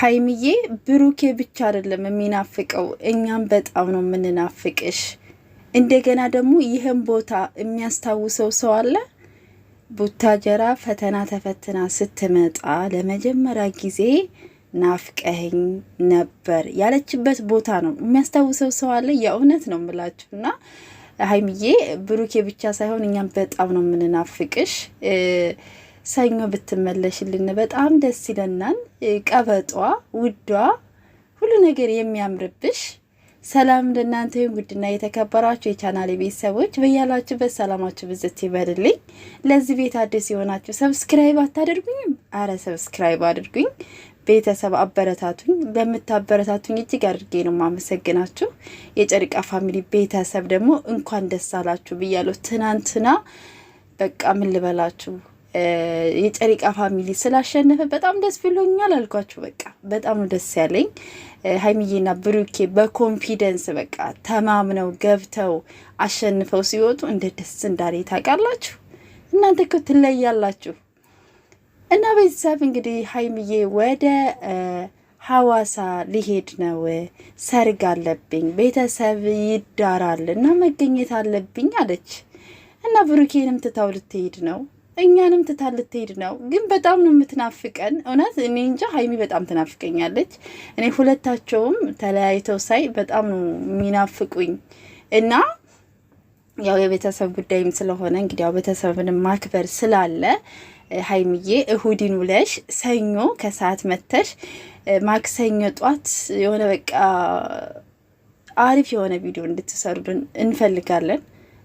ሀይሚዬ ብሩኬ ብቻ አይደለም የሚናፍቀው እኛም በጣም ነው የምንናፍቅሽ። እንደገና ደግሞ ይሄን ቦታ የሚያስታውሰው ሰው አለ። ቡታጀራ ፈተና ተፈትና ስትመጣ ለመጀመሪያ ጊዜ ናፍቀኝ ነበር ያለችበት ቦታ ነው የሚያስታውሰው ሰው አለ። የእውነት ነው የምላችሁና ሀይሚዬ ብሩኬ ብቻ ሳይሆን እኛም በጣም ነው የምንናፍቅሽ። ሰኞ ብትመለሽልን በጣም ደስ ይለናል። ቀበጧ ውዷ ሁሉ ነገር የሚያምርብሽ። ሰላም ለእናንተ ይሁን ውድና የተከበራችሁ የቻናሌ ቤተሰቦች፣ በያላችሁበት ሰላማችሁ ብዝት ይበልልኝ። ለዚህ ቤት አዲስ የሆናችሁ ሰብስክራይብ አታደርጉኝም? አረ ሰብስክራይብ አድርጉኝ። ቤተሰብ አበረታቱኝ። ለምታበረታቱኝ እጅግ አድርጌ ነው ማመሰግናችሁ። የጨሪቃ ፋሚሊ ቤተሰብ ደግሞ እንኳን ደስ አላችሁ ብያለሁ። ትናንትና በቃ ምን ልበላችሁ የጨሪቃ ፋሚሊ ስላሸነፈ በጣም ደስ ብሎኛል አልኳችሁ። በቃ በጣም ደስ ያለኝ ሀይሚዬና ብሩኬ በኮንፊደንስ በቃ ተማምነው ገብተው አሸንፈው ሲወጡ እንደ ደስ እንዳለ ታውቃላችሁ። እናንተ እኮ ትለያላችሁ። እና ቤተሰብ እንግዲህ ሀይሚዬ ወደ ሐዋሳ ሊሄድ ነው፣ ሰርግ አለብኝ፣ ቤተሰብ ይዳራል እና መገኘት አለብኝ አለች። እና ብሩኬንም ትታው ልትሄድ ነው፣ እኛንም ትታ ልትሄድ ነው። ግን በጣም ነው የምትናፍቀን። እውነት እኔ እንጃ ሀይሚ በጣም ትናፍቀኛለች። እኔ ሁለታቸውም ተለያይተው ሳይ በጣም ነው የሚናፍቁኝ። እና ያው የቤተሰብ ጉዳይም ስለሆነ እንግዲህ ያው ቤተሰብን ማክበር ስላለ ሀይሚዬ እሁድን ውለሽ ሰኞ ከሰዓት መተሽ ማክሰኞ ጧት የሆነ በቃ አሪፍ የሆነ ቪዲዮ እንድትሰሩልን እንፈልጋለን።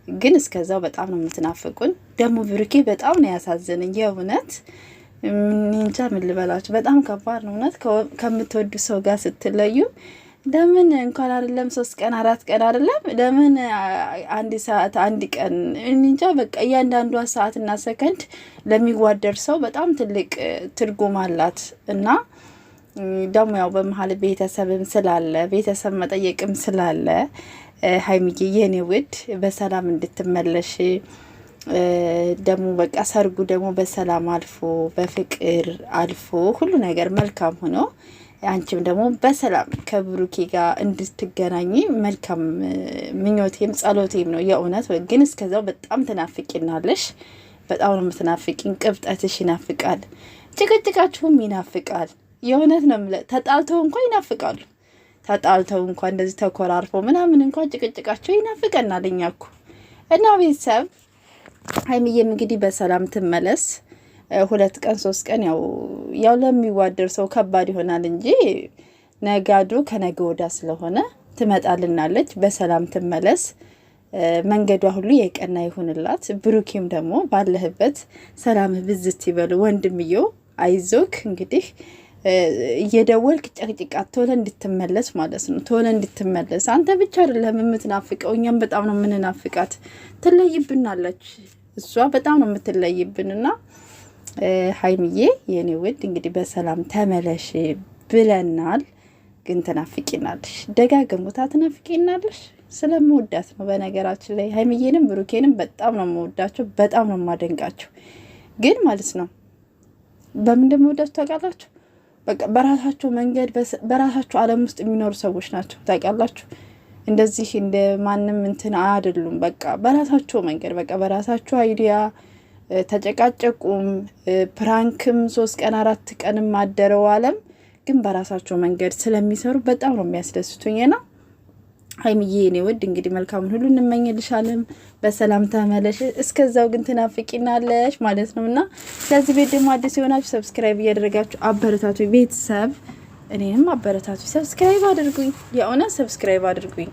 ግን እስከዛው በጣም ነው የምትናፍቁን። ደግሞ ብሩኬ በጣም ነው ያሳዘነኝ። የእውነት እንጃ ምን ልበላችሁ፣ በጣም ከባድ ነው እውነት። ከምትወዱ ሰው ጋር ስትለዩ ለምን እንኳን አይደለም 3 ቀን 4 ቀን አይደለም ለምን አንድ ሰዓት አንድ ቀን እንጃ በቃ እያንዳንዷ ሰዓትና ሰከንድ ለሚዋደር ሰው በጣም ትልቅ ትርጉም አላት። እና ደግሞ ያው በመሀል ቤተሰብም ስላለ ቤተሰብ መጠየቅም ስላለ ሀይሚዬ የኔ ውድ በሰላም እንድትመለሽ ደግሞ በቃ ሰርጉ ደግሞ በሰላም አልፎ በፍቅር አልፎ ሁሉ ነገር መልካም ሆኖ አንቺም ደግሞ በሰላም ከብሩኬ ጋር እንድትገናኝ መልካም ምኞቴም ጸሎቴም ነው የእውነት። ግን እስከዛው በጣም ትናፍቂናለሽ። በጣም ነው የምትናፍቂኝ። ቅብጠትሽ ይናፍቃል፣ ጭቅጭቃችሁም ይናፍቃል። የእውነት ነው የምልህ። ተጣልተው እንኳን ይናፍቃሉ። ተጣልተው እንኳን እንደዚህ ተኮራርፈው ምናምን እንኳን ጭቅጭቃቸው ይናፍቀናል እኛ እኮ። እና ቤተሰብ ሀይሚዬም እንግዲህ በሰላም ትመለስ። 2 ቀን 3 ቀን ያው ለሚዋደር ሰው ከባድ ይሆናል እንጂ ነጋዱ ከነገ ወዳ ስለሆነ ትመጣልናለች። በሰላም ትመለስ። መንገዷ ሁሉ የቀና ይሁንላት። ብሩኬም ደግሞ ባለህበት ሰላም ብዝት ይበሉ። ወንድምየው አይዞክ እንግዲህ እየደወልክ ጨቅጭቃት ቶሎ እንድትመለስ ማለት ነው። ቶሎ እንድትመለስ። አንተ ብቻ አይደለም የምትናፍቀው፣ እኛም በጣም ነው የምንናፍቃት። ትለይብናለች እሷ በጣም ነው የምትለይብንና ሀይሚዬ የኔ ውድ እንግዲህ በሰላም ተመለሽ ብለናል። ግን ትናፍቂናለሽ፣ ደጋግሞታ ትናፍቂናለሽ። ስለምወዳት ነው በነገራችን ላይ ሀይሚዬንም ብሩኬንም በጣም ነው የምወዳቸው፣ በጣም ነው የማደንቃቸው። ግን ማለት ነው በምን እንደምወዳቸው ታውቃላችሁ? በቃ በራሳቸው መንገድ በራሳቸው ዓለም ውስጥ የሚኖሩ ሰዎች ናቸው። ታውቃላችሁ? እንደዚህ እንደ ማንም እንትን አይደሉም። በቃ በራሳቸው መንገድ በቃ በራሳቸው አይዲያ ተጨቃጨቁም ፕራንክም 3 ቀን 4 ቀንም አደረው ዓለም ግን በራሳቸው መንገድ ስለሚሰሩ በጣም ነው የሚያስደስቱኝና ሀይሚዬ የኔ ውድ እንግዲህ መልካሙን ሁሉ እንመኝልሻለን። በሰላም ተመለሽ። እስከዛው ግን ትናፍቂናለሽ ማለት ነውና ለዚህ ቤት ደግሞ አዲስ የሆናችሁ ሰብስክራይብ እያደረጋችሁ አበረታቱ። ቤተሰብ እኔንም አበረታቱ። ሰብስክራይብ አድርጉኝ፣ የእውነት ሰብስክራይብ አድርጉኝ።